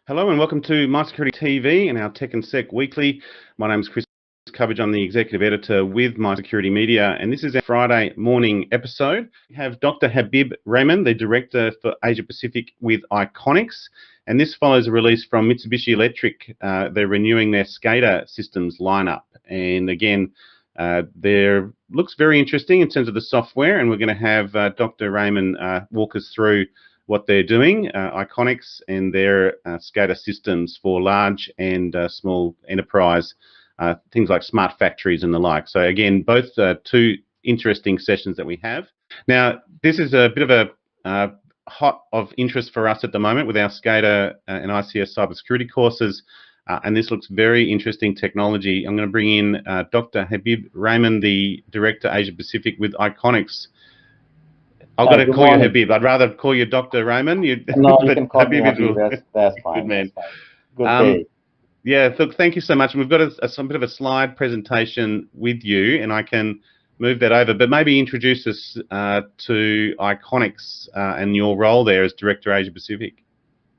Hello and welcome to My Security TV and our Tech and Sec Weekly. My name is Chris Coverage. I'm the Executive Editor with My Security Media, and this is our Friday morning episode. We have Dr. Habib Rahman, the Director for Asia Pacific with Iconics, and this follows a release from Mitsubishi Electric. They're renewing their SCADA systems lineup, and again, there looks very interesting in terms of the software, and we're going to have Dr. Rahman walk us through what they're doing, Iconics and their SCADA systems for large and small enterprise, things like smart factories and the like. So again, both two interesting sessions that we have. Now, this is a bit of a hot of interest for us at the moment with our SCADA and ICS cybersecurity courses. And this looks very interesting technology. I'm going to bring in Dr. Habib Rahman, the Director Asia Pacific with Iconics. I've got to call you Habib. I'd rather call you Dr. Rahman. No, you can call me Habib. That's fine. Good man. That's fine. Good day. Yeah, look, thank you so much. We've got some bit of a slide presentation with you, and I can move that over. But maybe introduce us to Iconics and your role there as Director Asia Pacific.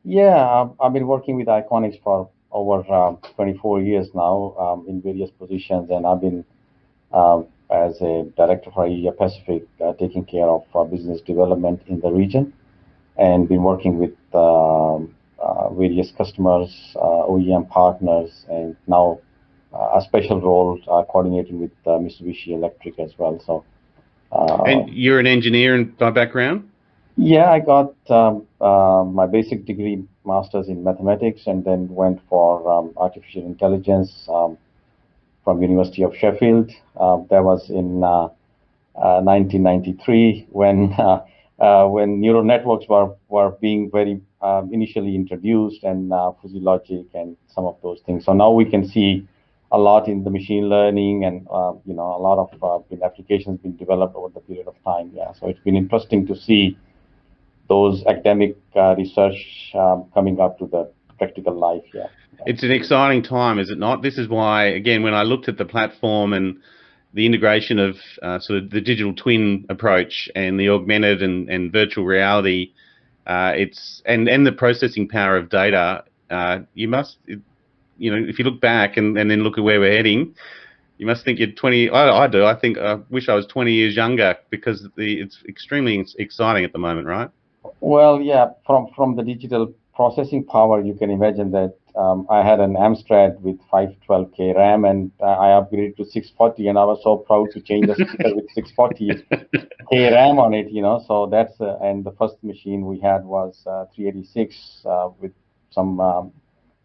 Yeah, I've been working with Iconics for over 24 years now in various positions, and I've been as a director for Asia Pacific, taking care of business development in the region, and been working with various customers, OEM partners, and now a special role coordinating with Mitsubishi Electric as well. So, and you're an engineer by background? Yeah, I got my basic degree, master's in mathematics, and then went for artificial intelligence from University of Sheffield. That was in 1993 when neural networks were being very initially introduced, and fuzzy logic and some of those things. So now we can see a lot in the machine learning, and a lot of applications being developed over the period of time. Yeah, so it's been interesting to see those academic research coming up to the practical life. Yeah. It's an exciting time, is it not? This is why, again, when I looked at the platform and the integration of sort of the digital twin approach and the augmented and virtual reality, and the processing power of data, you must, if you look back and then look at where we're heading, you must think you're 20. I do. I think I wish I was 20 years younger, because it's extremely exciting at the moment, right? Well, yeah. From the digital processing power, you can imagine that I had an Amstrad with 512K RAM, and I upgraded to 640, and I was so proud to change the speaker with 640K RAM on it. So that's and the first machine we had was 386 with some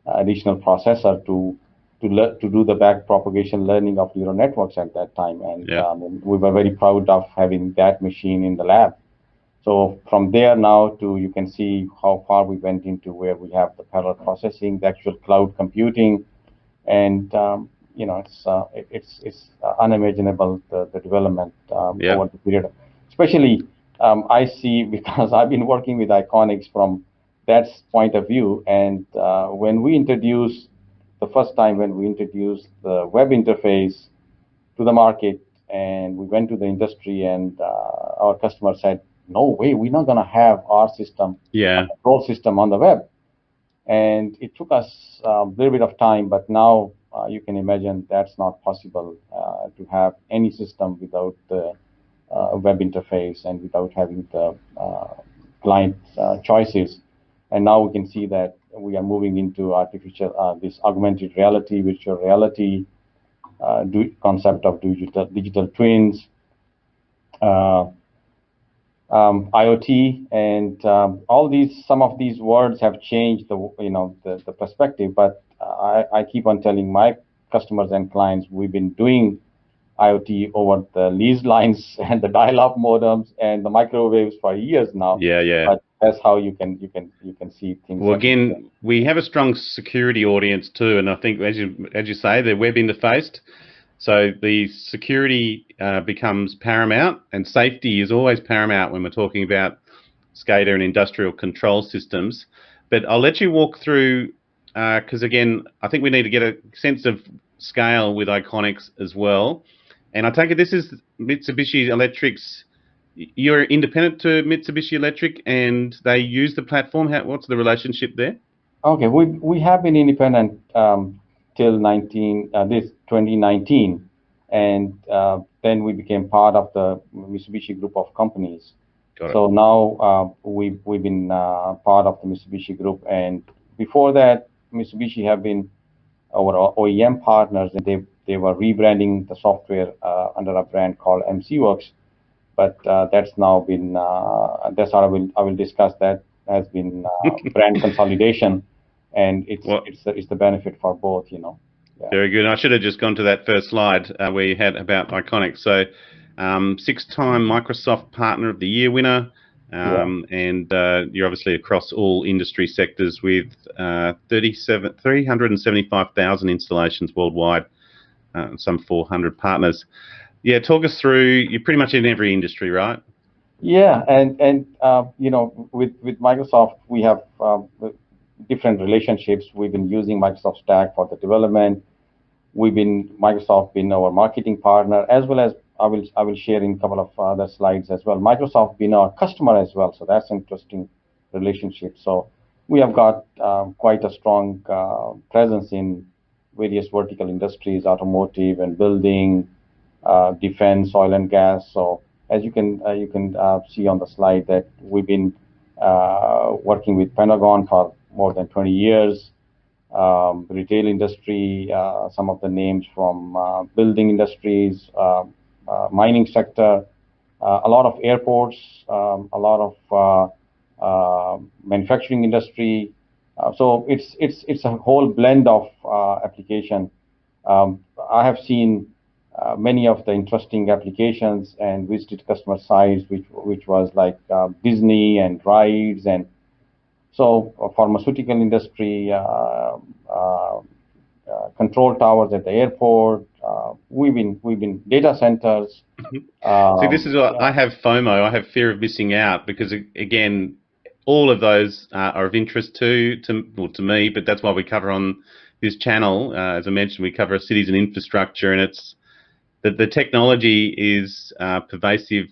additional processor to do the back propagation learning of neural networks at that time, and yeah. We were very proud of having that machine in the lab. So from there now to, you can see how far we went into where we have the parallel processing, the actual cloud computing, and it's unimaginable the development over the period. Especially I see, because I've been working with Iconics from that point of view, and when we introduced the web interface to the market, and we went to the industry, and our customer said, no way, we're not going to have our system, control system on the web. And it took us a little bit of time, but now you can imagine that's not possible to have any system without the web interface and without having the client choices. And now we can see that we are moving into this augmented reality, virtual reality, concept of digital twins, IoT, and some of these words have changed the perspective. But I keep on telling my customers and clients, we've been doing IoT over the lease lines and the dial-up modems and the microwaves for years now. Yeah. But that's how you can see things. Well, again, we have a strong security audience too, and I think as you say, they're web interfaced. So the security becomes paramount, and safety is always paramount when we're talking about SCADA and industrial control systems. But I'll let you walk through, because again, I think we need to get a sense of scale with Iconics as well. And I take it this is Mitsubishi Electric's, you're independent to Mitsubishi Electric and they use the platform. What's the relationship there? Okay, we have been independent till 2019, and then we became part of the Mitsubishi group of companies. Got it. So now we've been part of the Mitsubishi group, and before that, Mitsubishi have been our OEM partners, and they were rebranding the software under a brand called MCWorks. But that's now been that's how I will discuss that has been brand consolidation, and it's the benefit for both, you know. Yeah. Very good. I should have just gone to that first slide where you had about Iconic. So 6-time Microsoft Partner of the Year winner. And you're obviously across all industry sectors with 375,000 installations worldwide, some 400 partners. Yeah, talk us through. You're pretty much in every industry, right? Yeah, and you know, with Microsoft, we have different relationships. We've been using Microsoft Stack for the development. Microsoft been our marketing partner, as well as I will share in a couple of other slides as well. Microsoft been our customer as well, so that's an interesting relationship. So we have got quite a strong presence in various vertical industries, automotive and building, defense, oil and gas. So as you can see on the slide that we've been working with Pentagon for more than 20 years. Retail industry, some of the names from building industries, mining sector, a lot of airports, a lot of manufacturing industry. So it's a whole blend of application. I have seen many of the interesting applications and visited customer sites, which was like Disney and rides, and so pharmaceutical industry, control towers at the airport. We've been data centers. See, this is what I have FOMO. I have fear of missing out because again, all of those are of interest to me. But that's why we cover on this channel. As I mentioned, we cover cities and infrastructure, and it's the technology is pervasive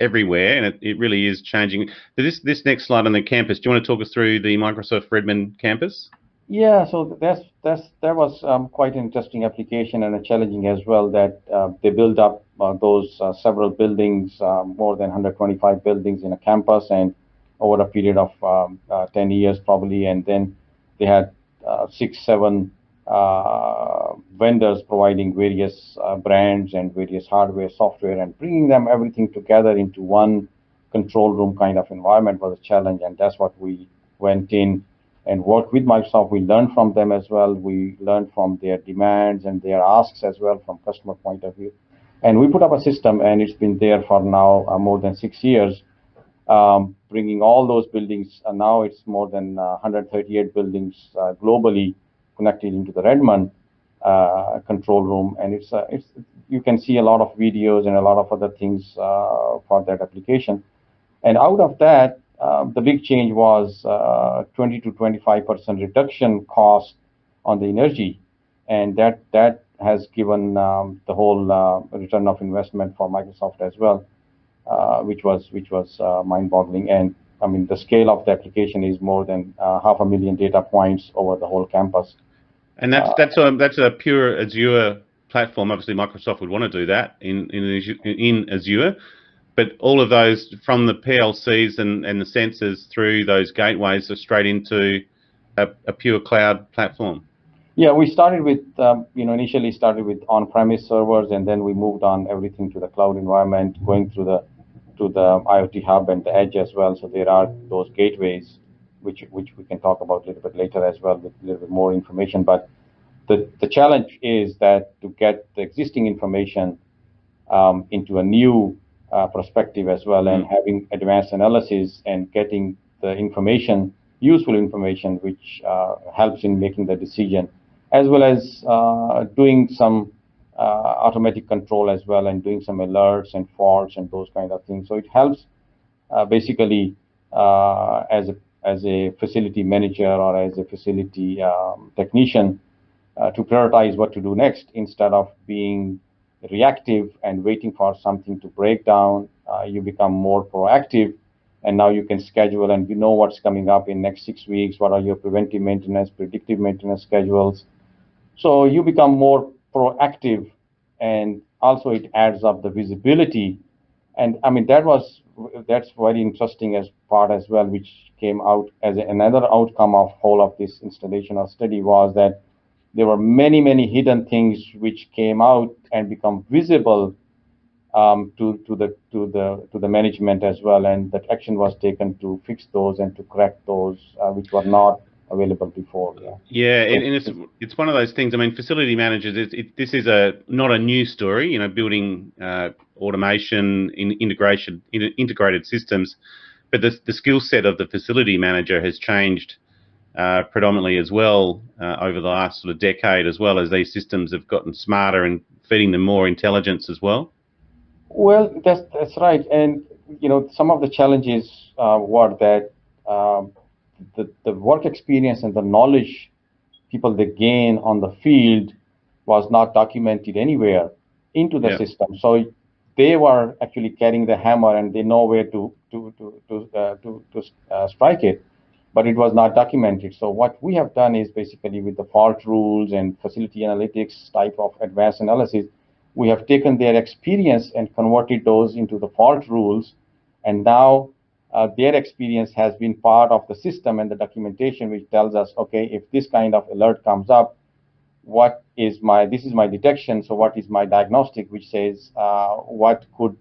everywhere, and it really is changing. This next slide on the campus, do you want to talk us through the Microsoft Redmond campus? Yeah, so that was quite an interesting application and a challenging as well. That they build up those several buildings, more than 125 buildings in a campus, and over a period of 10 years probably, and then they had 6-7 vendors providing various brands and various hardware, software, and bringing them everything together into one control room kind of environment was a challenge, and that's what we went in and worked with Microsoft. We learned from them as well. We learned from their demands and their asks as well from customer point of view. And we put up a system, and it's been there for now more than 6 years, bringing all those buildings. Now it's more than 138 buildings globally connected into the Redmond control room. And it's you can see a lot of videos and a lot of other things for that application. And out of that, the big change was 20 to 25% reduction cost on the energy, and that has given the whole return of investment for Microsoft as well, which was mind-boggling. And I mean, the scale of the application is more than 500,000 data points over the whole campus. And that's a pure Azure platform. Obviously, Microsoft would want to do that in Azure. But all of those, from the PLCs and the sensors through those gateways, are straight into a pure cloud platform. Yeah, we started with, initially started with on-premise servers, and then we moved on everything to the cloud environment, going through the IoT hub and the edge as well. So there are those gateways, which we can talk about a little bit later as well with a little bit more information. But the challenge is that to get the existing information into a new perspective as well, and having advanced analysis and getting the information, useful information, which helps in making the decision, as well as doing some automatic control as well, and doing some alerts and faults and those kind of things. So it helps basically as a facility manager or as a facility technician to prioritize what to do next, instead of being reactive and waiting for something to break down. You become more proactive and now you can schedule and you know what's coming up in next 6 weeks, what are your preventive maintenance, predictive maintenance schedules. So you become more proactive, and also it adds up the visibility. And I mean, that's very interesting as part as well, which came out as another outcome of whole of this installation or study, was that there were many hidden things which came out and become visible to the management as well, and that action was taken to fix those and to correct those which were not available before. Yeah, and it's one of those things. I mean, facility managers, this is not a new story. You know, building automation, integrated systems, but the skill set of the facility manager has changed predominantly as well over the last sort of decade, as well as these systems have gotten smarter and feeding them more intelligence as well. Well, that's right, and you know, some of the challenges were that the work experience and the knowledge people they gain on the field was not documented anywhere into the system. So they were actually carrying the hammer and they know where to strike it, but it was not documented. So what we have done is basically with the fault rules and facility analytics type of advanced analysis, we have taken their experience and converted those into the fault rules, and now their experience has been part of the system and the documentation, which tells us, okay, if this kind of alert comes up, this is my detection, so what is my diagnostic, which says what could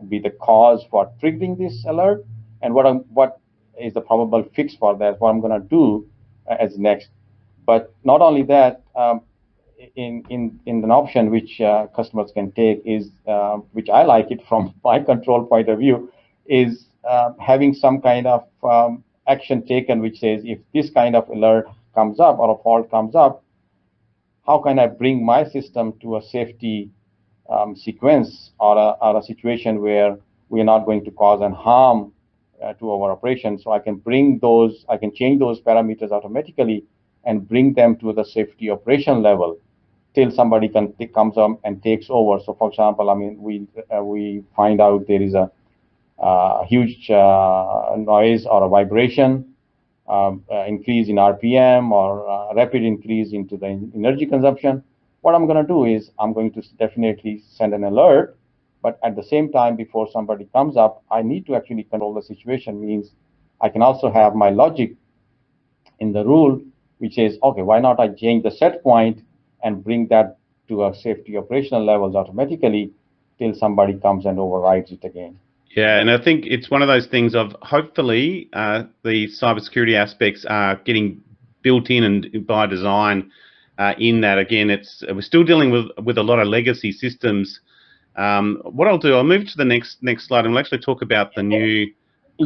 be the cause for triggering this alert, and what is the probable fix for that, what I'm going to do as next. But not only that, in an option which customers can take is, which I like it from my control point of view, is having some kind of action taken which says, if this kind of alert comes up or a fault comes up, how can I bring my system to a safety sequence or a situation where we're not going to cause an harm to our operation? So I can change those parameters automatically and bring them to the safety operation level till somebody comes up and takes over. So for example, I mean, we find out there is a huge noise or a vibration, increase in RPM or rapid increase into the energy consumption. What I'm going to do is I'm going to definitely send an alert, but at the same time, before somebody comes up, I need to actually control the situation. Means I can also have my logic in the rule, which says, okay, why not I change the set point and bring that to a safety operational levels automatically till somebody comes and overrides it again. Yeah, and I think it's one of those things of hopefully the cybersecurity aspects are getting built in and by design. In that, again, we're still dealing with a lot of legacy systems. What I'll do, I'll move to the next slide, and we'll actually talk about the new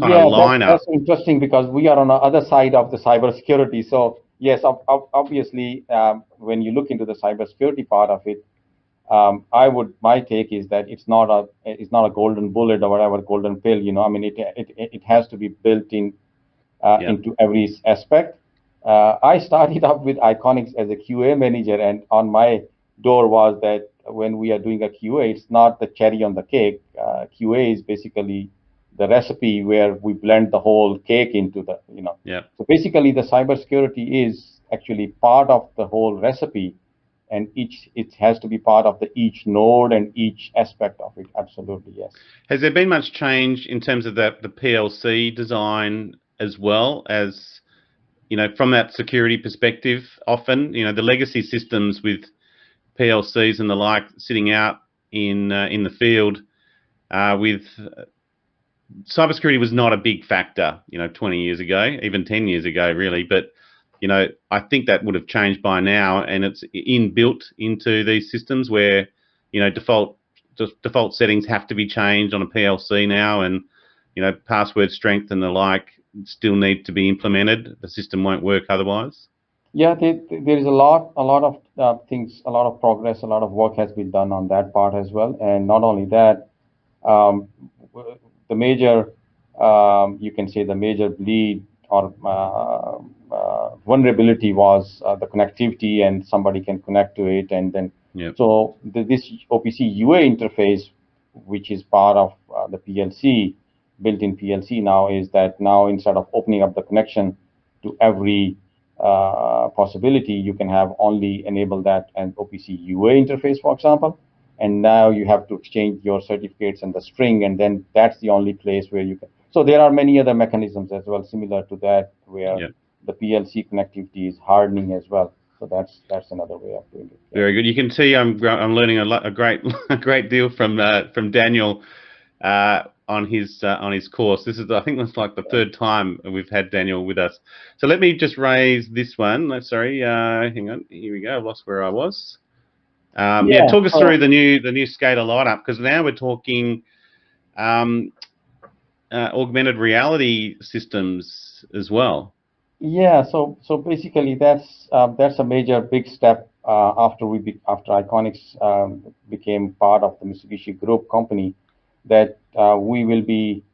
kind of lineup. That's interesting because we are on the other side of the cybersecurity. So yes, obviously, when you look into the cybersecurity part of it, my take is that it's not a golden bullet or whatever, golden pill. You know, I mean, it has to be built in into every aspect. I started up with Iconics as a QA manager, and on my door was that when we are doing a QA, it's not the cherry on the cake. QA is basically the recipe where we blend the whole cake into the, you know. Yeah. So basically, the cybersecurity is actually part of the whole recipe, and it has to be part of each node and each aspect of it. Absolutely, yes. Has there been much change in terms of the PLC design as well as, you know, from that security perspective? Often, you know, the legacy systems with PLCs and the like sitting out in the field with cybersecurity was not a big factor, you know, 20 years ago, even 10 years ago, really. But, you know, I think that would have changed by now, and it's inbuilt into these systems where, you know, default settings have to be changed on a PLC now, and, you know, password strength and the like still need to be implemented. The system won't work otherwise. Yeah, there is a lot of things, a lot of progress, a lot of work has been done on that part as well. And not only that, the major, you can say the major bleed or vulnerability was the connectivity, and somebody can connect to it, and then so this OPC UA interface, which is part of the PLC, built-in PLC now is that now instead of opening up the connection to every possibility, you can have only enable that and OPC UA interface, for example. And now you have to exchange your certificates and the string, and then that's the only place where you can. So there are many other mechanisms as well, similar to that, where the PLC connectivity is hardening as well. So that's another way of doing it. Very good. You can see I'm learning a great deal from Daniel on his course. This is, I think that's like the third time we've had Daniel with us. So let me just raise this one. Sorry, hang on. Here we go. I've lost where I was. Talk us through the new SCADA lineup, because now we're talking augmented reality systems as well. Yeah, so basically that's a major big step after Iconics became part of the Mitsubishi Group company, that we will be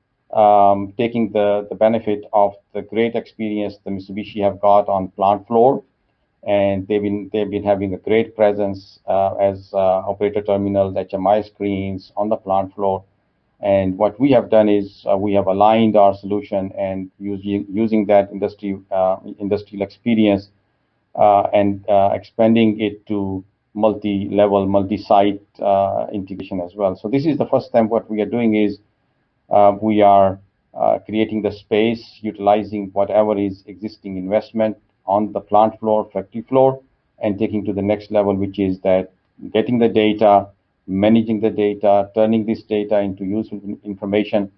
taking the benefit of the great experience the Mitsubishi have got on plant floor, and they've been having a great presence as operator terminals, HMI screens on the plant floor. And what we have done is we have aligned our solution and using that industrial experience and expanding it to multi-level, multi-site integration as well. So this is the first time what we are doing is we are creating the space, utilizing whatever is existing investment on the plant floor, factory floor, and taking to the next level, which is that getting the data, managing the data, turning this data into useful information,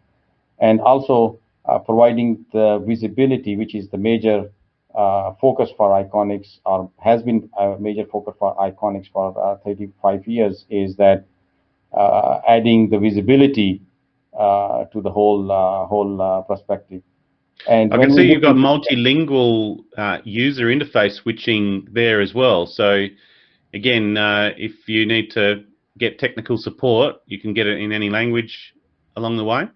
and also providing the visibility, which is the major focus for Iconics, or has been a major focus for Iconics for 35 years, is that adding the visibility to the whole perspective. And I can see you've got multilingual user interface switching there as well. So again, if you need to get technical support, you can get it in any language along the way.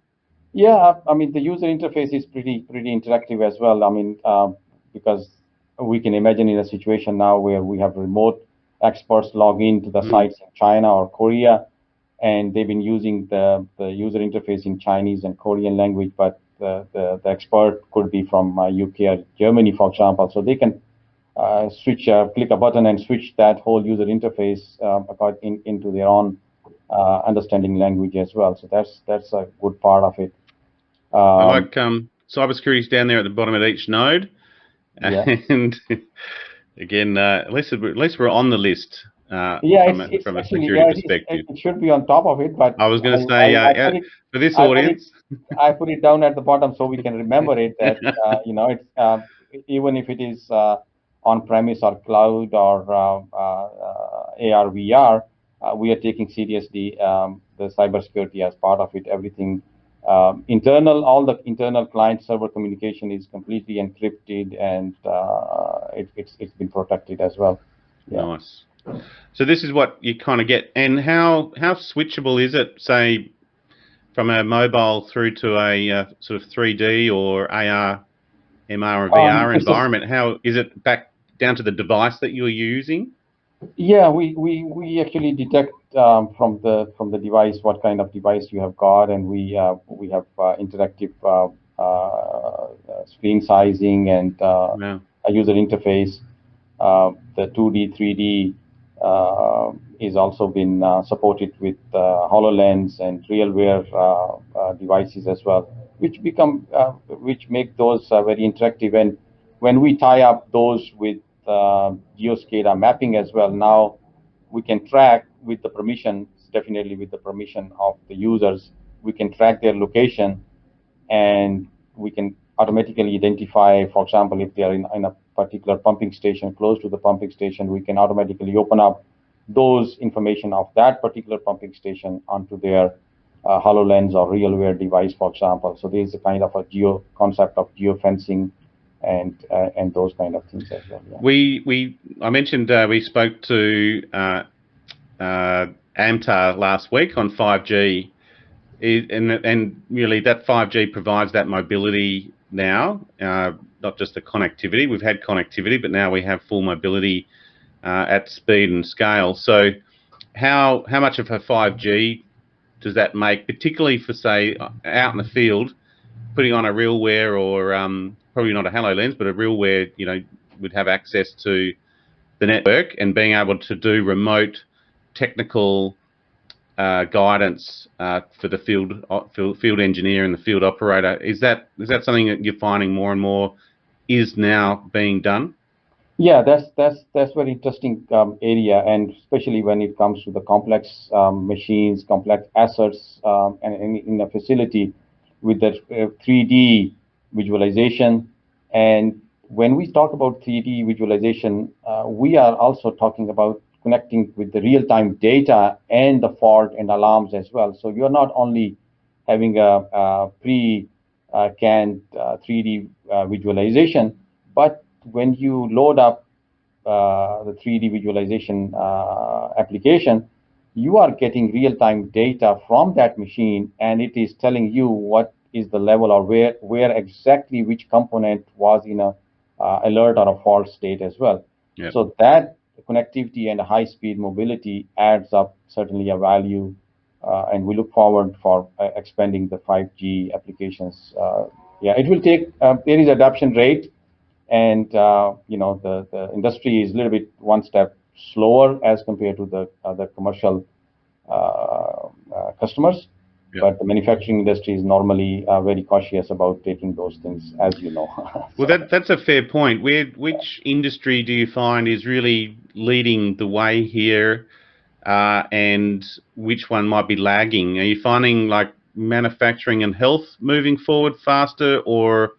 Yeah, I mean the user interface is pretty interactive as well. I mean because we can imagine in a situation now where we have remote experts log into the sites in China or Korea, and they've been using the user interface in Chinese and Korean language, but the expert could be from UK or Germany, for example. So they can click a button and switch that whole user interface into their own understanding language as well. So that's a good part of it. I like cybersecurity is down there at the bottom of each node, and again, at least we're on the list. From a security perspective, it should be on top of it. But I was going to say, for this audience, I put it down at the bottom so we can remember it. That it's even if it is on-premise or cloud or AR VR, we are taking seriously the cybersecurity as part of it. Everything internal, all the internal client server communication is completely encrypted, and it's been protected as well. Yeah. Nice. So this is what you kind of get. And how switchable is it, say, from a mobile through to a sort of 3D or AR, MR, or VR environment? How is it back down to the device that you're using? Yeah, we actually detect from the device what kind of device you have got, and we have interactive screen sizing and a user interface. The 2D, 3D is also been supported with HoloLens and RealWear devices as well, which make those very interactive. And when we tie up those with GeoSCADA mapping as well, now we can track with the permission, definitely with the permission of the users, we can track their location, and we can automatically identify, for example, if they are in a particular pumping station, close to the pumping station, we can automatically open up those information of that particular pumping station onto their HoloLens or RealWear device, for example. So there is a kind of a concept of geofencing and those kind of things as well. Yeah. I mentioned we spoke to AMTAR last week on 5G, and really that 5G provides that mobility now, not just the connectivity. We've had connectivity, but now we have full mobility at speed and scale. So how much of a 5G does that make, particularly for, say, out in the field, putting on a RealWear or probably not a HoloLens, but a RealWear, would have access to the network and being able to do remote technical guidance for the field engineer and the field operator. Is that something that you're finding more and more is now being done? Yeah, that's very interesting area, and especially when it comes to the complex machines, complex assets, and in a facility with the 3D visualization. And when we talk about 3D visualization, we are also talking about connecting with the real-time data and the fault and alarms as well. So you're not only having a pre-canned 3D visualization, but when you load up the 3D visualization application, you are getting real-time data from that machine, and it is telling you what is the level or where exactly which component was in a alert or a fault state as well. Yep. So that connectivity and high-speed mobility adds up certainly a value, and we look forward for expanding the 5G applications. Yeah, it will take, there is adoption rate, and the industry is a little bit one step slower as compared to the other commercial customers. Yep. But the manufacturing industry is normally very cautious about taking those things, as you know. Well, that's a fair point. Which industry do you find is really leading the way here, and which one might be lagging? Are you finding like manufacturing and health moving forward faster, or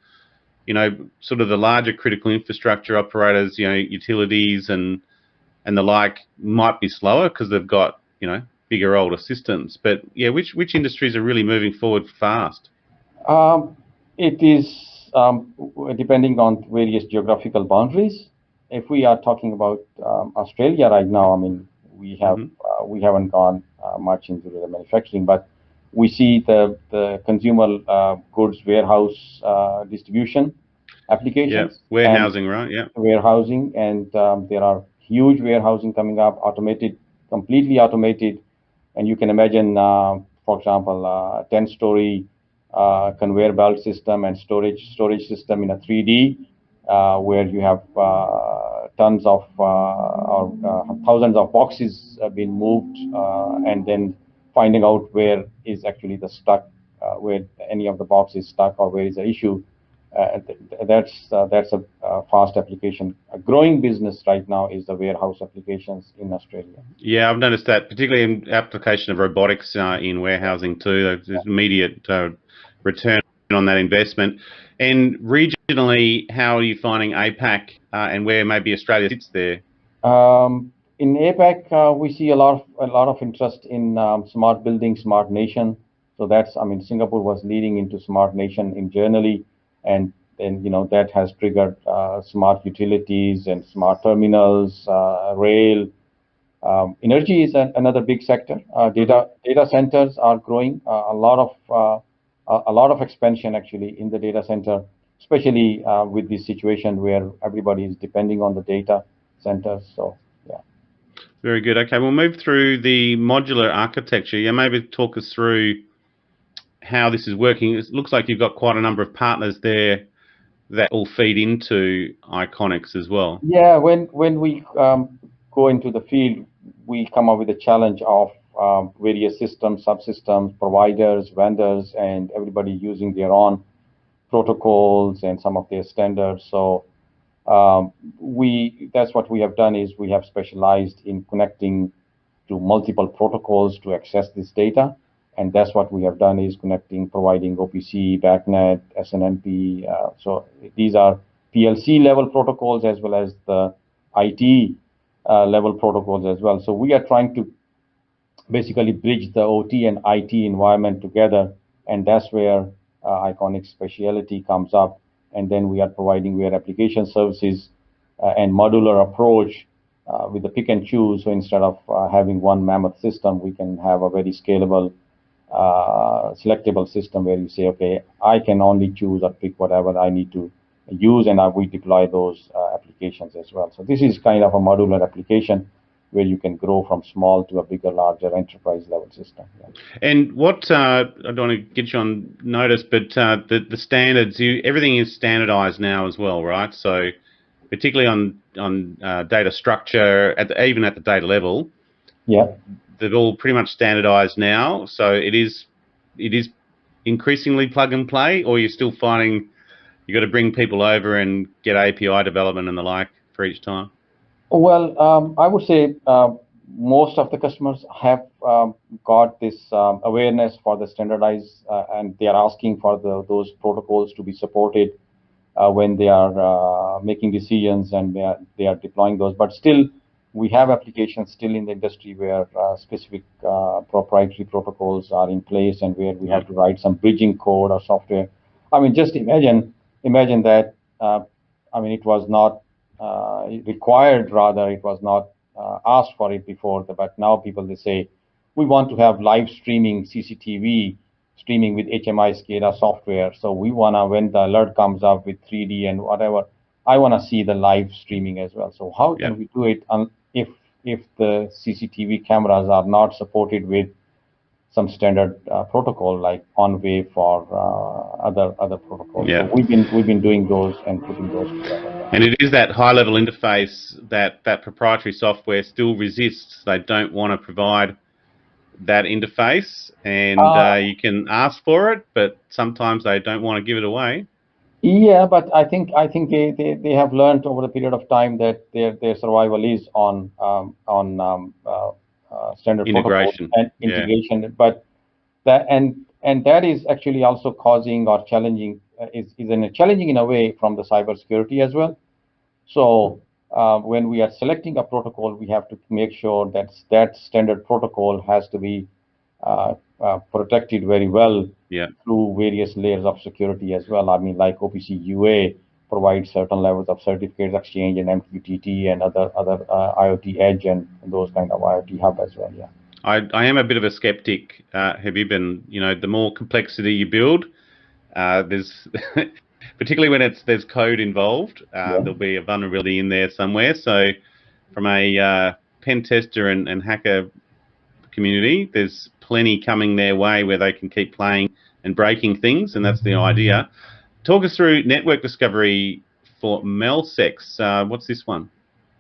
sort of the larger critical infrastructure operators, utilities and the like might be slower because they've got bigger, older systems? But yeah, which industries are really moving forward fast? It is depending on various geographical boundaries. If we are talking about Australia right now, I mean, we haven't gone much into the manufacturing, but we see the consumer goods warehouse distribution applications. Yeah, warehousing, right? Yeah, warehousing, and there are huge warehousing coming up, automated, completely automated, and you can imagine, for example, 10-story conveyor belt system and storage system in a 3D, where you have tons of or thousands of boxes being moved, and then finding out where is actually the stuck, where any of the box is stuck or where is the issue. That's a fast application. A growing business right now is the warehouse applications in Australia. Yeah, I've noticed that, particularly in application of robotics in warehousing too. There's immediate return on that investment. And regionally, how are you finding APAC and where maybe Australia sits there? In APAC, we see a lot of interest in smart building, smart nation. So that's, I mean, Singapore was leading into smart nation internally, and that has triggered smart utilities and smart terminals, rail. Energy is another big sector. Data centers are growing. A lot of expansion actually in the data center, especially with this situation where everybody is depending on the data centers. So yeah. Very good. Okay, we'll move through the modular architecture. Yeah, maybe talk us through how this is working. It looks like you've got quite a number of partners there that all feed into Iconics as well. Yeah, when we go into the field, we come up with a challenge of various systems, subsystems, providers, vendors, and everybody using their own protocols and some of their standards. So that's what we have done, is we have specialized in connecting to multiple protocols to access this data. And that's what we have done, is providing OPC, BACnet, SNMP. So these are PLC level protocols as well as the IT level protocols as well. So we are trying to basically bridge the OT and IT environment together, and that's where Iconic specialty comes up. And then we are providing where application services and modular approach with the pick and choose. So instead of having one mammoth system, we can have a very scalable, selectable system where you say, okay, I can only choose or pick whatever I need to use, and we deploy those applications as well. So this is kind of a modular application, where you can grow from small to a bigger, larger enterprise level system. Yeah. And what I don't want to get you on notice, but the standards, everything is standardized now as well, right? So particularly on data structure, even at the data level, yeah, they're all pretty much standardized now. So it is increasingly plug and play, or you're still finding you got to bring people over and get API development and the like for each time. Well, I would say most of the customers have got this awareness for the standardized, and they are asking for those protocols to be supported when they are making decisions and they are deploying those. But still, we have applications still in the industry where specific proprietary protocols are in place and where we have to write some bridging code or software. I mean, just imagine that. I mean, it was not required, rather it was not asked for it before, but now people, they say, we want to have live streaming CCTV streaming with HMI SCADA software. So we want to, when the alert comes up with 3D and whatever, I want to see the live streaming as well. So how can we do it if the CCTV cameras are not supported with some standard protocol like OnWave or other protocols? Yeah. So we've been doing those and putting those together. And it is that high-level interface that proprietary software still resists. They don't want to provide that interface, and you can ask for it, but sometimes they don't want to give it away. Yeah, but I think they have learned over the period of time that their survival is on standard integration and integration. But that and that is actually also causing or challenging challenging in a way from the cybersecurity as well. So when we are selecting a protocol, we have to make sure that that standard protocol has to be protected very well through various layers of security as well. I mean, like OPC UA provides certain levels of certificates exchange and MQTT and other IoT Edge and those kind of IoT Hub as well. Yeah. I am a bit of a skeptic, Habib, and the more complexity you build, there's particularly when there's code involved, there'll be a vulnerability in there somewhere. So from a pen tester and hacker community, there's plenty coming their way where they can keep playing and breaking things, and that's the idea. Talk us through network discovery for MelSex. What's this one?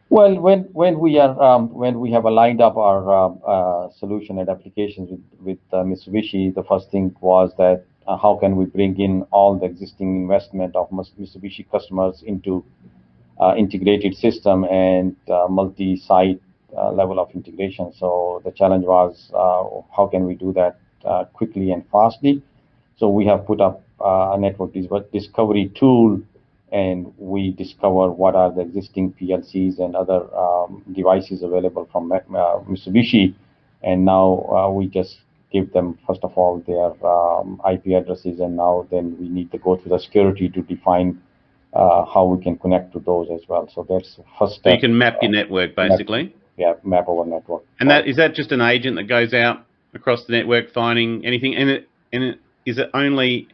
Well, when we have aligned up our solution and applications with Mitsubishi, the first thing was that how can we bring in all the existing investment of Mitsubishi customers into integrated system and multi-site level of integration. So the challenge was how can we do that quickly and fastly. So we have put up a network discovery tool, and we discover what are the existing PLCs and other devices available from Mitsubishi. And now we just give them, first of all, their IP addresses, and now then we need to go through the security to define how we can connect to those as well. So that's the first step. So you can map your network, basically? Map our network. And is that just an agent that goes out across the network finding anything? And is it only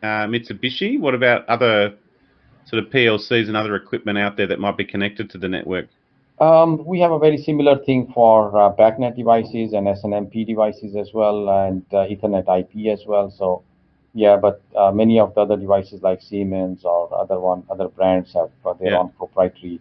Mitsubishi? What about other sort of PLCs and other equipment out there that might be connected to the network? We have a very similar thing for BACnet devices and SNMP devices as well, and Ethernet IP as well. So, yeah, but many of the other devices like Siemens or other brands have their own proprietary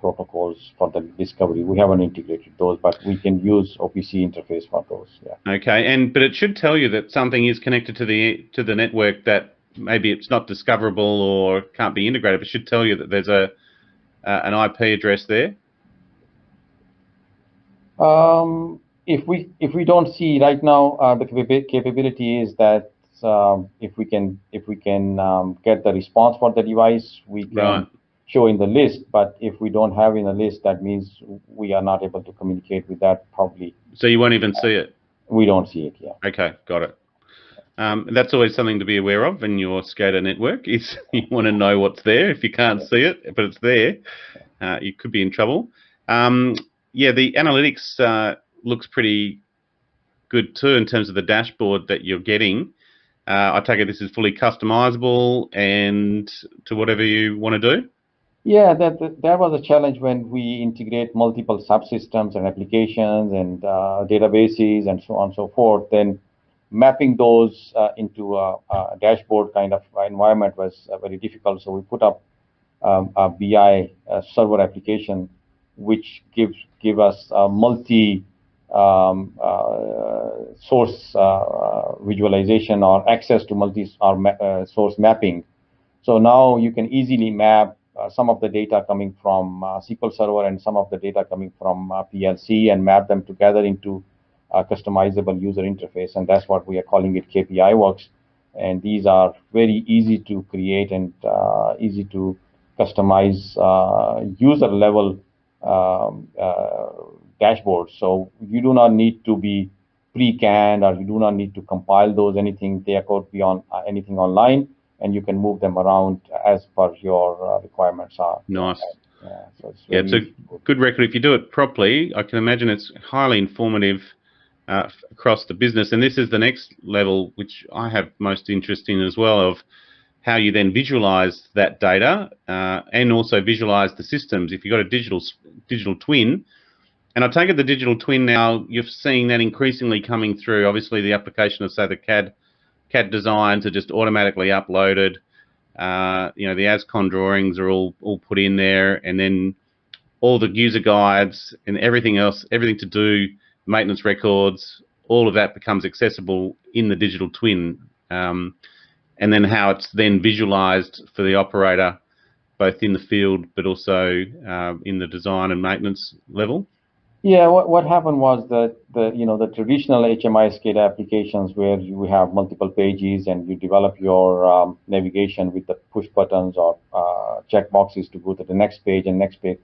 protocols for the discovery. We haven't integrated those, but we can use OPC interface for those. Yeah. Okay, but it should tell you that something is connected to the network that maybe it's not discoverable or can't be integrated. But it should tell you that there's an IP address there. If we don't see right now, the capability is that if we can get the response for the device, we can show in the list. But if we don't have in the list, that means we are not able to communicate with that probably. So you won't even see it? We don't see it, yeah. Okay, got it. That's always something to be aware of in your SCADA network, is you want to know what's there. If you can't see it, but it's there, you could be in trouble. Yeah, the analytics looks pretty good too in terms of the dashboard that you're getting. I take it this is fully customizable and to whatever you want to do? Yeah, that was a challenge when we integrate multiple subsystems and applications and databases and so on and so forth. Then mapping those into a dashboard kind of environment was very difficult. So we put up a BI server application, which give us a multi source visualization or access to multi source mapping. So now you can easily map some of the data coming from SQL Server and some of the data coming from PLC and map them together into a customizable user interface. And that's what we are calling it KPI works. And these are very easy to create and easy to customize user level dashboards. So you do not need to be pre-canned or you do not need to compile those anything. They could be on anything online and you can move them around as per your requirements are. Nice. So it's a good record. If you do it properly, I can imagine it's highly informative across the business. And this is the next level, which I have most interest in as well, of how you then visualize that data and also visualize the systems. If you've got a digital twin, and I take it the digital twin now, you're seeing that increasingly coming through. Obviously, the application of, say, the CAD designs are just automatically uploaded. The ASCON drawings are all put in there, and then all the user guides and everything else, everything to do, maintenance records, all of that becomes accessible in the digital twin. And then how it's then visualized for the operator, both in the field but also in the design and maintenance level. Yeah, what happened was that the traditional HMI SCADA applications where you have multiple pages and you develop your navigation with the push buttons or check boxes to go to the next page and next page.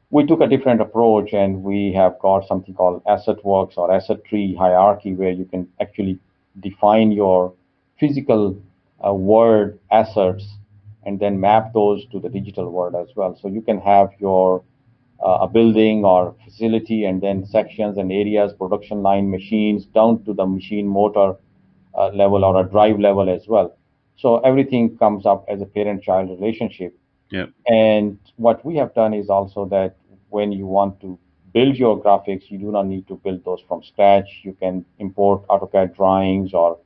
We took a different approach and we have got something called asset works or asset tree hierarchy where you can actually define your physical world assets and then map those to the digital world as well. So you can have your a building or facility and then sections and areas, production line machines down to the machine motor level or a drive level as well. So everything comes up as a parent-child relationship. Yep. And what we have done is also that when you want to build your graphics, you do not need to build those from scratch. You can import AutoCAD drawings or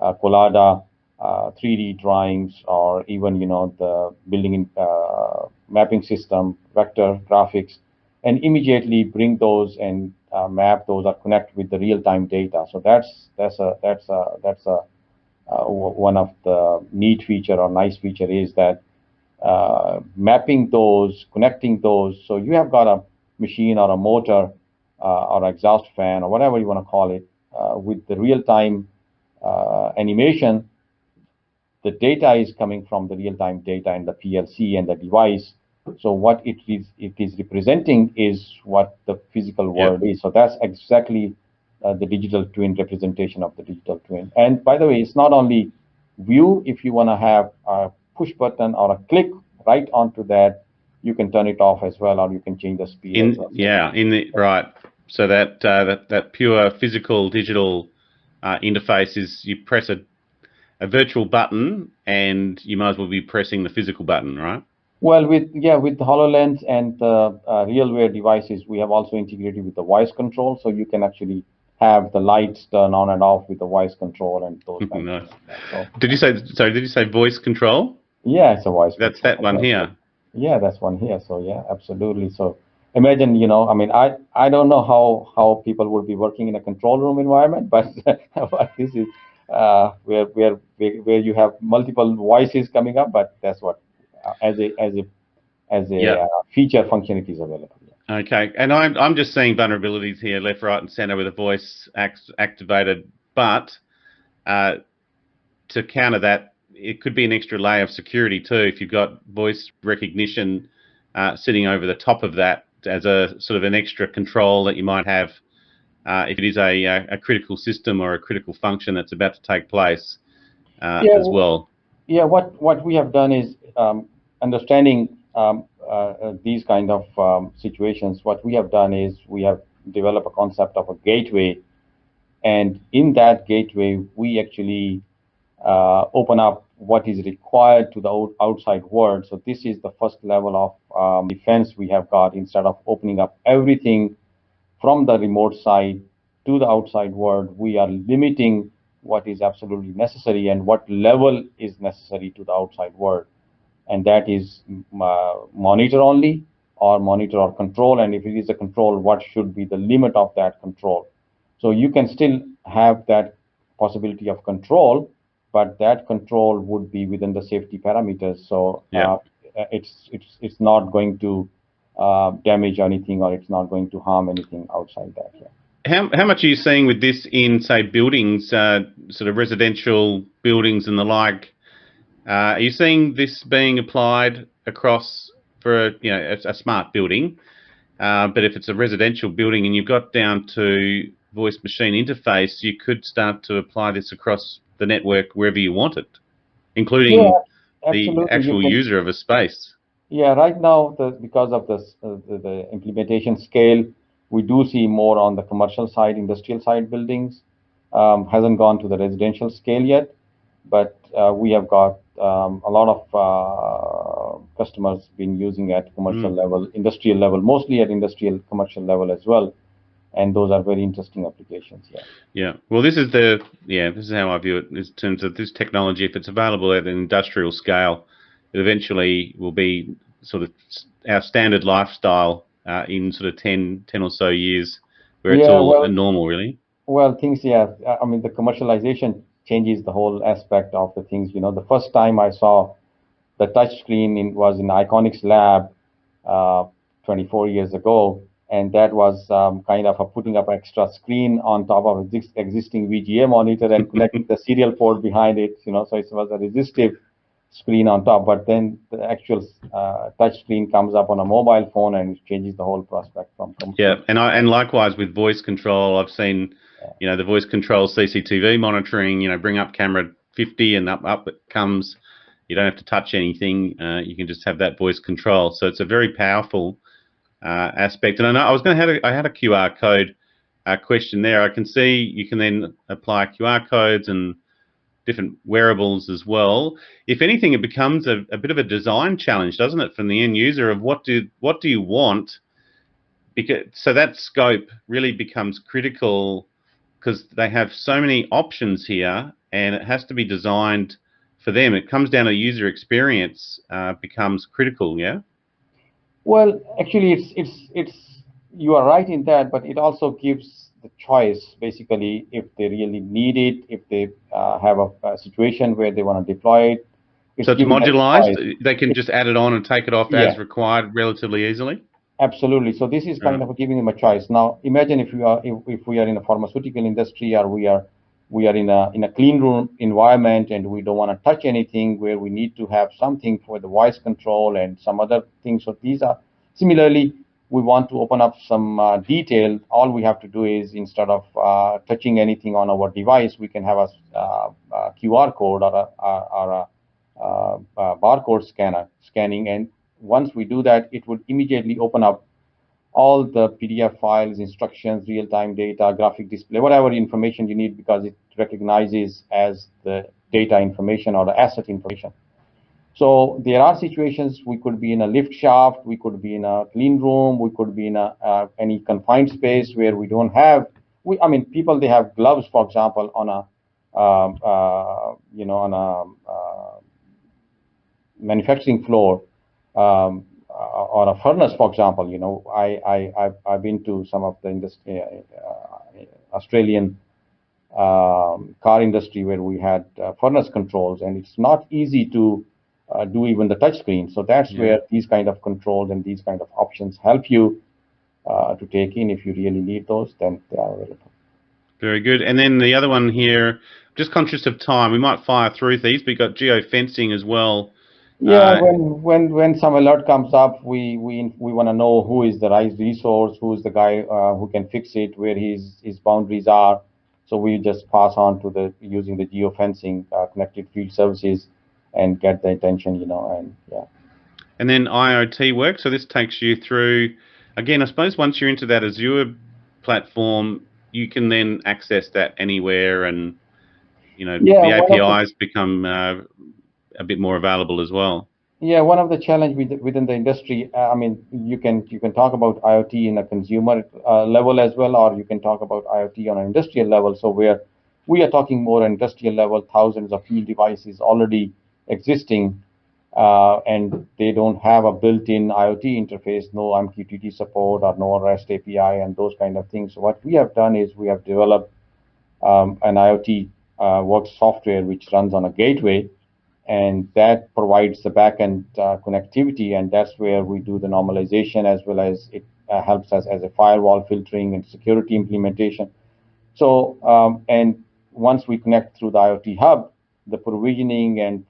Collada 3D drawings, or even the building mapping system, vector graphics, and immediately bring those and map those or connect with the real-time data. So that's one of the neat feature or nice feature is that mapping those, connecting those. So you have got a machine or a motor or exhaust fan or whatever you want to call it with the real-time animation. The data is coming from the real-time data in the PLC and the device. So what it is representing is what the physical world is. So that's exactly the digital twin representation of the digital twin. And by the way, it's not only view. If you want to have a push button or a click right onto that, you can turn it off as well, or you can change the speed. Right. So that pure physical digital interface is you press a virtual button, and you might as well be pressing the physical button, right? Well, with HoloLens and RealWear devices, we have also integrated with the voice control, so you can actually have the lights turn on and off with the voice control and those kinds nice. of things. So, did you say voice control? Yeah, it's a voice That's control. That one here. Yeah, that's one here. So yeah, absolutely. So imagine, I mean, I don't know how people would be working in a control room environment, but but this is where you have multiple voices coming up. But that's what as a feature functionality is available. Yeah. Okay, and I'm just seeing vulnerabilities here, left, right, and center with a voice activated, but to counter that, it could be an extra layer of security too if you've got voice recognition sitting over the top of that as a sort of an extra control that you might have if it is a critical system or a critical function that's about to take place as well. Yeah, what we have done is understanding these kind of situations. What we have done is we have developed a concept of a gateway, and in that gateway we actually open up what is required to the outside world. So this is the first level of defense we have got. Instead of opening up everything from the remote side to the outside world, we are limiting what is absolutely necessary and what level is necessary to the outside world. And that is monitor only, or monitor or control. And if it is a control, what should be the limit of that control? So you can still have that possibility of control, but that control would be within the safety parameters. So it's not going to damage anything, or it's not going to harm anything outside that. Yeah. How much are you seeing with this in, say, buildings, sort of residential buildings and the like? Are you seeing this being applied across for a smart building? But if it's a residential building and you've got down to voice machine interface, you could start to apply this across the network wherever you want it, including the actual user of a space. Yeah, right now, because of the implementation scale, we do see more on the commercial side, industrial side buildings. Hasn't gone to the residential scale yet, but we have got a lot of customers been using at commercial level, industrial level, mostly at industrial commercial level as well. And those are very interesting applications. Yeah. Yeah. Well, this is how I view it in terms of this technology. If it's available at an industrial scale, it eventually will be sort of our standard lifestyle in sort of 10 or so years, where it's all normal, really. Well, things, I mean, the commercialization changes the whole aspect of the things. The first time I saw the touch screen was in Iconic's lab 24 years ago. And that was kind of putting up extra screen on top of this existing VGA monitor and connecting the serial port behind it. So it was a resistive screen on top. But then the actual touch screen comes up on a mobile phone, and it changes the whole prospect from. Yeah, and likewise with voice control, I've seen, the voice control CCTV monitoring. Bring up camera 50 and up it comes. You don't have to touch anything. You can just have that voice control. So it's a very powerful aspect. And I had a QR code question there. I can see you can then apply QR codes and different wearables as well. If anything, it becomes a bit of a design challenge, doesn't it, from the end user of what do you want? So that scope really becomes critical, because they have so many options here, and it has to be designed for them. It comes down to user experience becomes critical. Yeah. Well, actually, you are right in that, but it also gives the choice, basically, if they really need it, if they have a situation where they want to deploy it. So it's modularized. They can just add it on and take it off as required relatively easily. Absolutely. So this is kind of giving them a choice. Now, imagine if we are in a pharmaceutical industry, or we are in a clean room environment, and we don't want to touch anything, where we need to have something for the voice control and some other things. So these are similarly, we want to open up some detail. All we have to do is, instead of touching anything on our device, we can have a QR code or a barcode scanning, and once we do that, it would immediately open up all the PDF files, instructions, real-time data, graphic display, whatever information you need, because it recognizes as the data information or the asset information. So there are situations we could be in a lift shaft, we could be in a clean room, we could be in any confined space where we don't have. People, they have gloves, for example, on a manufacturing floor. Or a furnace, for example. I've been to some of the Australian car industry where we had furnace controls, and it's not easy to do even the touch screen. So that's where these kind of controls and these kind of options help you to take in. If you really need those, then they are available. Very good. And then the other one here, just conscious of time, we might fire through these, but you've got geofencing as well. Yeah, when some alert comes up, we want to know who is the right resource, who is the guy who can fix it, where his boundaries are. So we just pass on to using the geofencing, connected field services, and get the attention, and yeah. And then IoT work. So this takes you through, again, I suppose once you're into that Azure platform, you can then access that anywhere, and the APIs become a bit more available as well. Yeah, one of the challenge within the industry, I mean, you can talk about IoT in a consumer level as well, or you can talk about IoT on an industrial level. So where we are talking more industrial level, thousands of field devices already existing, and they don't have a built-in IoT interface, no MQTT support or no REST API and those kind of things. So what we have done is we have developed an IoT work software which runs on a gateway, and that provides the backend connectivity, and that's where we do the normalization as well as it helps us as a firewall filtering and security implementation. So, and once we connect through the IoT hub, the provisioning and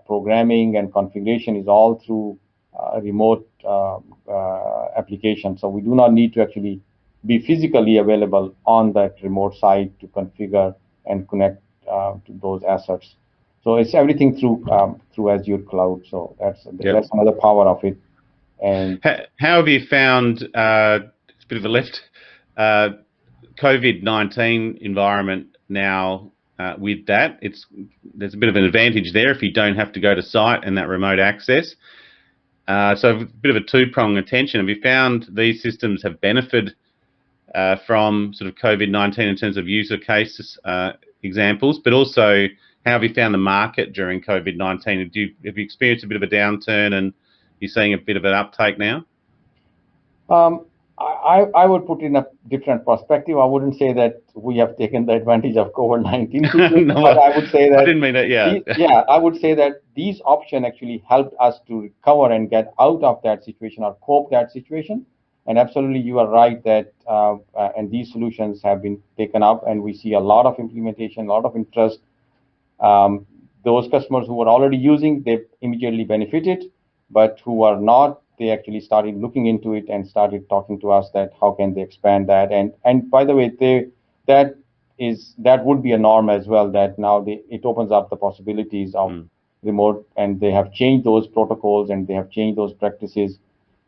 programming and configuration is all through remote application. So we do not need to actually be physically available on that remote site to configure and connect to those assets. So it's everything through Azure Cloud. So that's another power of it. And how have you found it's a bit of a left COVID-19 environment now with that? There's a bit of an advantage there if you don't have to go to site and that remote access. So a bit of a two-pronged attention. Have you found these systems have benefited from sort of COVID-19 in terms of user cases examples, but also how have you found the market during COVID-19? Have you experienced a bit of a downturn and you're seeing a bit of an uptake now? I would put in a different perspective. I wouldn't say that we have taken the advantage of COVID-19, no, but I would say that I didn't mean that. Yeah, I would say that these options actually helped us to recover and get out of that situation or cope that situation. And absolutely, you are right that and these solutions have been taken up, and we see a lot of implementation, a lot of interest. Those customers who were already using, they immediately benefited, but who are not, they actually started looking into it and started talking to us that how can they expand that. And by the way, that would be a norm as well, that now it opens up the possibilities of remote, and they have changed those protocols and they have changed those practices,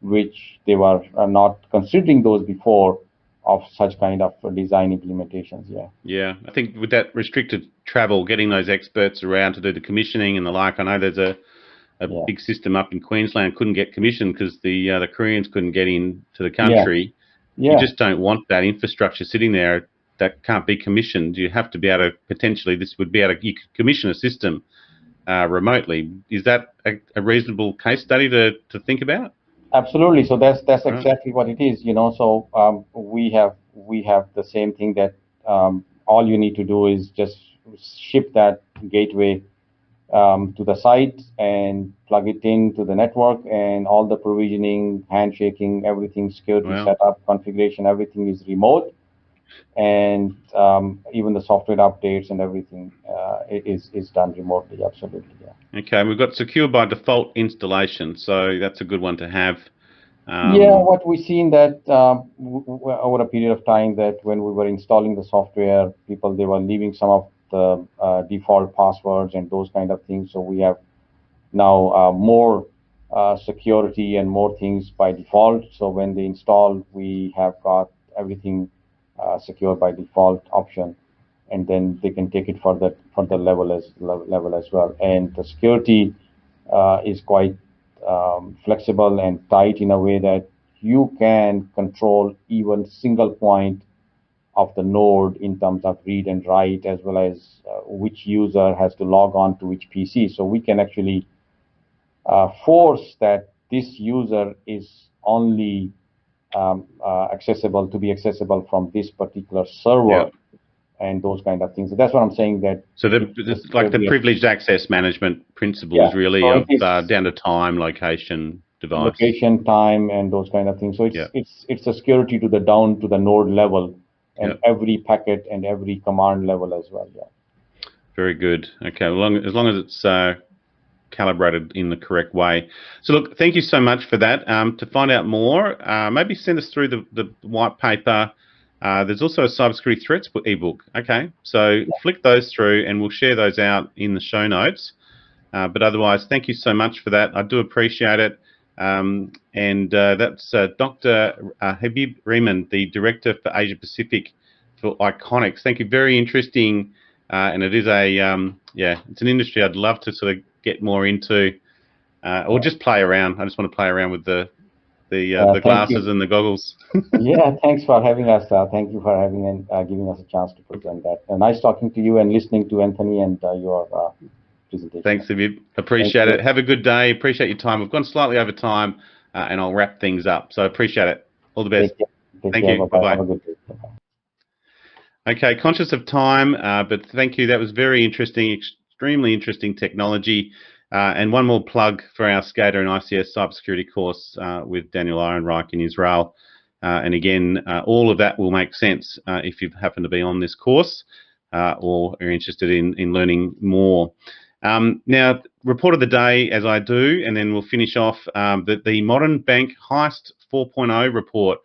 which they were not considering those before of such kind of design implementations. Yeah, I think with that restricted travel, getting those experts around to do the commissioning and the like, I know there's a big system up in Queensland couldn't get commissioned because the Koreans couldn't get into the country. You just don't want that infrastructure sitting there that can't be commissioned. You have to be able to potentially, you could commission a system remotely. Is that a reasonable case study to think about? Absolutely. So that's exactly what it is. So we have the same thing that all you need to do is just ship that gateway to the site and plug it into the network, and all the provisioning, handshaking, everything, security setup, configuration, everything is remote, and even the software updates and everything is done remotely. Absolutely. Okay, we've got secure by default installation, so that's a good one to have. What we've seen that over a period of time, that when we were installing the software, they were leaving some of the default passwords and those kind of things. So we have now more security and more things by default. So when they install, we have got everything secure by default option, and then they can take it for the level as well. And the security is quite flexible and tight in a way that you can control even single point of the node in terms of read and write, as well as which user has to log on to which PC. So we can actually force that this user is only accessible from this particular server. And those kind of things. So that's what I'm saying. That so it's like the privileged access management principles, really, so of down to time, location, device, location, time, and those kind of things. So it's a security to the down to the node level, and every packet and every command level as well. Very good. Okay, as long as it's calibrated in the correct way. So look, thank you so much for that. To find out more, maybe send us through the white paper. There's also a cybersecurity threats ebook. Okay, so flick those through and we'll share those out in the show notes. But otherwise, thank you so much for that. I do appreciate it. And that's Dr. Habib Rehman, the Director for Asia Pacific for Iconics. Thank you. Very interesting. And it is it's an industry I'd love to sort of get more into, or just play around. I just want to play around with the glasses and the goggles. Yeah, thanks for having us. Thank you for having and giving us a chance to present that. Nice talking to you and listening to Anthony and your presentation. Thanks, Habib. Appreciate it. Have a good day. Appreciate your time. We've gone slightly over time, and I'll wrap things up. So appreciate it. All the best. Take care. Bye-bye. Have a good day. Bye-bye. Okay, conscious of time, but thank you. That was very interesting, extremely interesting technology. And one more plug for our SCADA and ICS cybersecurity course with Daniel Ehrenreich in Israel. And again, all of that will make sense if you happen to be on this course or are interested in learning more. Now, report of the day, as I do, and then we'll finish off that the Modern Bank Heist 4.0 report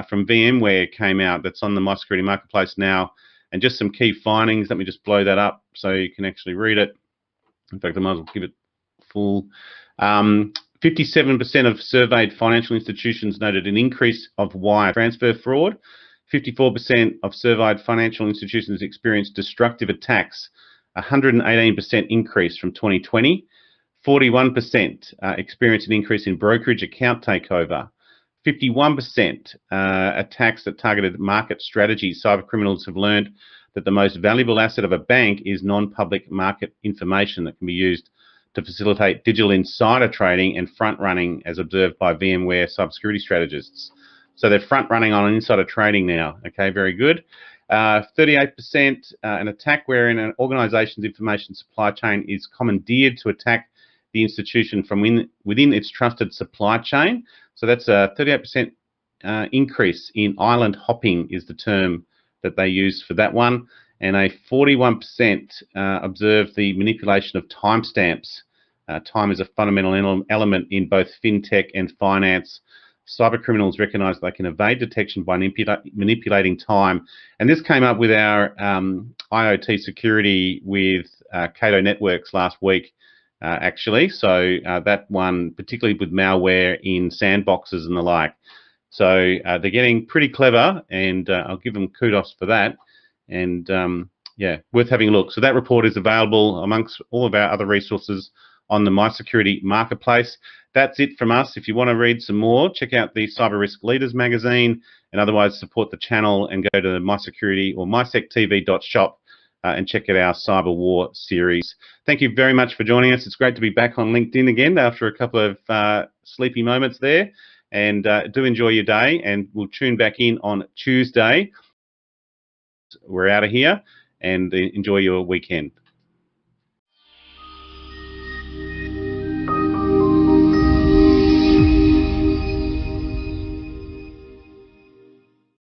from VMware came out. That's on the My Security Marketplace now. And just some key findings. Let me just blow that up so you can actually read it. In fact, I might as well give it full. 57% of surveyed financial institutions noted an increase of wire transfer fraud. 54% of surveyed financial institutions experienced destructive attacks, 118% increase from 2020. 41% experienced an increase in brokerage account takeover. 51% attacks that targeted market strategies. Cyber criminals have learned that the most valuable asset of a bank is non-public market information that can be used to facilitate digital insider trading and front-running as observed by VMware cybersecurity strategists. So they're front-running on insider trading now. Okay, very good. 38% an attack wherein an organization's information supply chain is commandeered to attack the institution from within its trusted supply chain. So that's a 38% increase in island hopping is the term that they use for that one. And a 41% observed the manipulation of timestamps. Time is a fundamental element in both fintech and finance. Cyber criminals recognise they can evade detection by manipulating time. And this came up with our IoT security with Cato Networks last week, actually. So that one, particularly with malware in sandboxes and the like. So they're getting pretty clever, and I'll give them kudos for that. And yeah, worth having a look. So that report is available amongst all of our other resources on the My Security Marketplace. That's it from us. If you want to read some more, check out the Cyber Risk Leaders magazine, and otherwise support the channel and go to My Security or mysectv.shop and check out our Cyber War series. Thank you very much for joining us. It's great to be back on LinkedIn again after a couple of sleepy moments there. And do enjoy your day, and we'll tune back in on Tuesday. We're out of here, and enjoy your weekend.